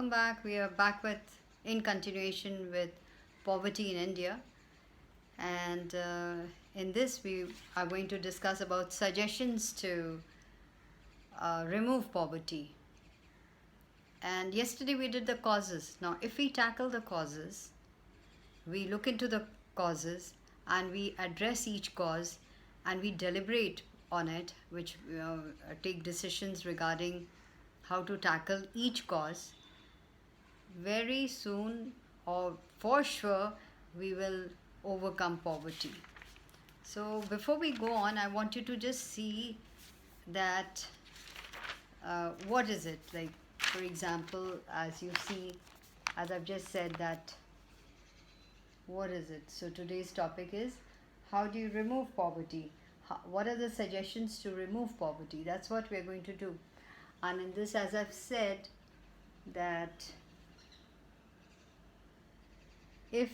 welcome back. We are back with in continuation with poverty in India, and in this we are going to discuss about suggestions to remove poverty. And yesterday we did the causes. Now, if we tackle the causes, we look into the causes and we address each cause and we deliberate on it, which take decisions regarding how to tackle each cause, very soon or for sure we will overcome poverty. So before we go on, I want you to just see that what is it like. For example, as you see, as I've just said, that what is it? So today's topic is, how do you remove poverty? What are the suggestions to remove poverty? That's what we're going to do. And in this, as I've said, that if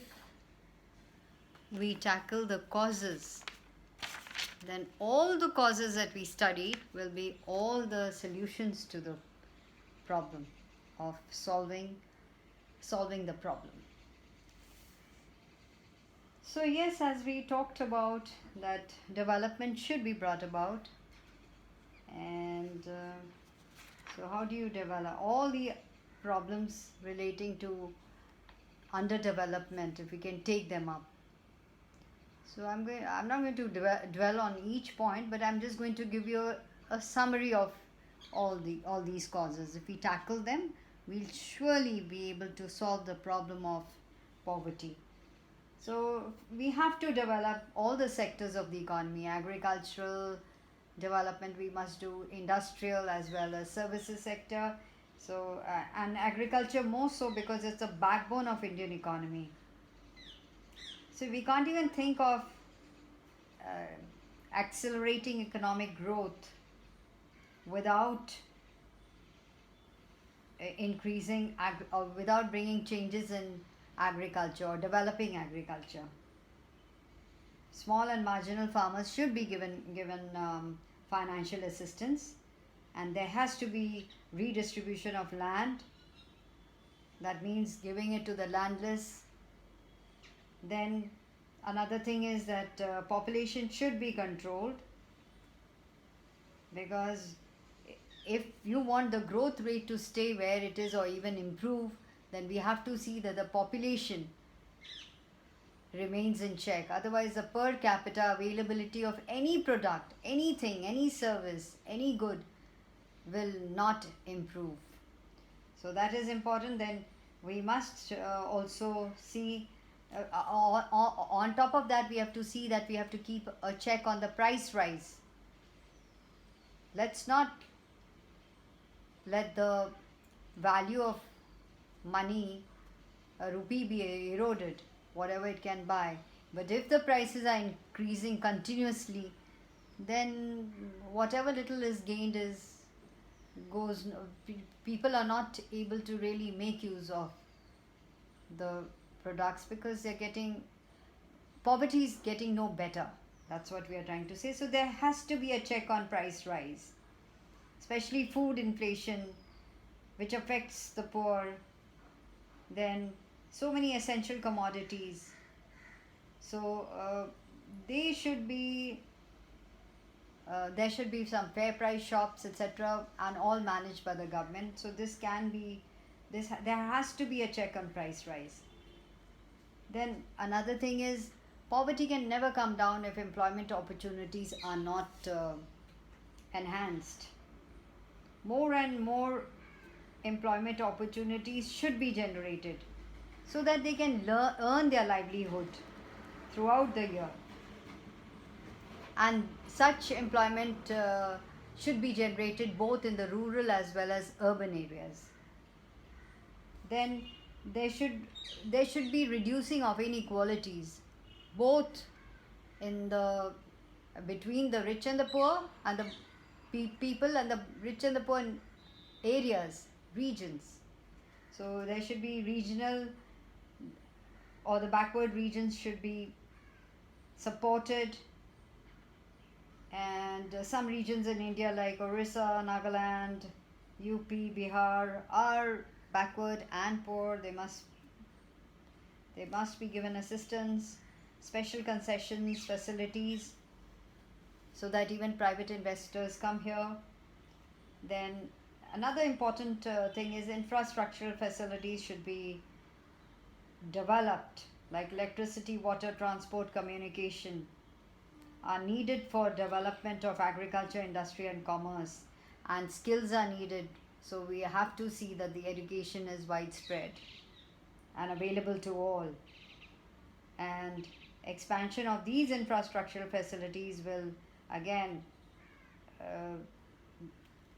we tackle the causes, then all the causes that we studied will be all the solutions to the problem of solving the problem. So yes, as we talked about, that development should be brought about, and so how do you develop all the problems relating to underdevelopment, if we can take them up? So I'm not going to dwell on each point, but I'm just going to give you a summary of all these causes. If we tackle them, we'll surely be able to solve the problem of poverty. So we have to develop all the sectors of the economy. Agricultural development we must do, industrial as well as services sector. So and agriculture more so because it's a backbone of Indian economy. So we can't even think of accelerating economic growth without increasing or without bringing changes in agriculture or developing agriculture. Small and marginal farmers should be given financial assistance, and there has to be redistribution of land. That means giving it to the landless. Then another thing is that population should be controlled, because if you want the growth rate to stay where it is or even improve, then we have to see that the population remains in check. Otherwise, the per capita availability of any product, anything, any service, any good will not improve. So that is important. Then we must also see, on top of that, we have to see that we have to keep a check on the price rise. Let's not let the value of money, a rupee, be eroded, whatever it can buy. But if the prices are increasing continuously, then whatever little is gained goes. People are not able to really make use of the products because poverty is getting no better. That's what we are trying to say. So there has to be a check on price rise, especially food inflation, which affects the poor. Then so many essential commodities. So there should be some fair price shops, etc., and all managed by the government. So there has to be a check on price rise. Then another thing is, poverty can never come down if employment opportunities are not enhanced. More and more employment opportunities should be generated so that they can earn their livelihood throughout the year. And such employment should be generated both in the rural as well as urban areas. Then there should be reducing of inequalities, both between the rich and the poor, and the people and the rich and the poor in areas, regions. So there should be regional, or the backward regions should be supported, and some regions in India like Orissa, Nagaland, UP, Bihar are backward and poor, they must be given assistance, special concessions, facilities, so that even private investors come here. Then another important thing is infrastructural facilities should be developed, like electricity, water, transport, communication are needed for development of agriculture, industry and commerce, and skills are needed. So we have to see that the education is widespread and available to all, and expansion of these infrastructural facilities will again uh,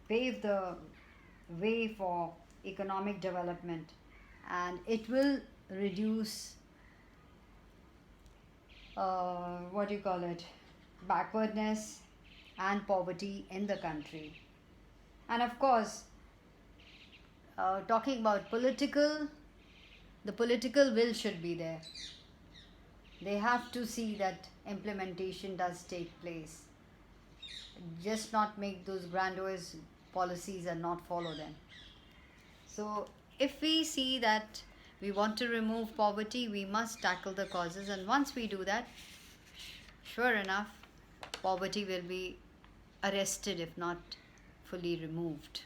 pave the way for economic development, and it will reduce what do you call it, backwardness and poverty in the country. And of course, talking about the political will should be there. They have to see that implementation does take place, just not make those grandiose policies and not follow them. So if we see that we want to remove poverty, we must tackle the causes, and once we do that, sure enough, poverty will be arrested if not fully removed.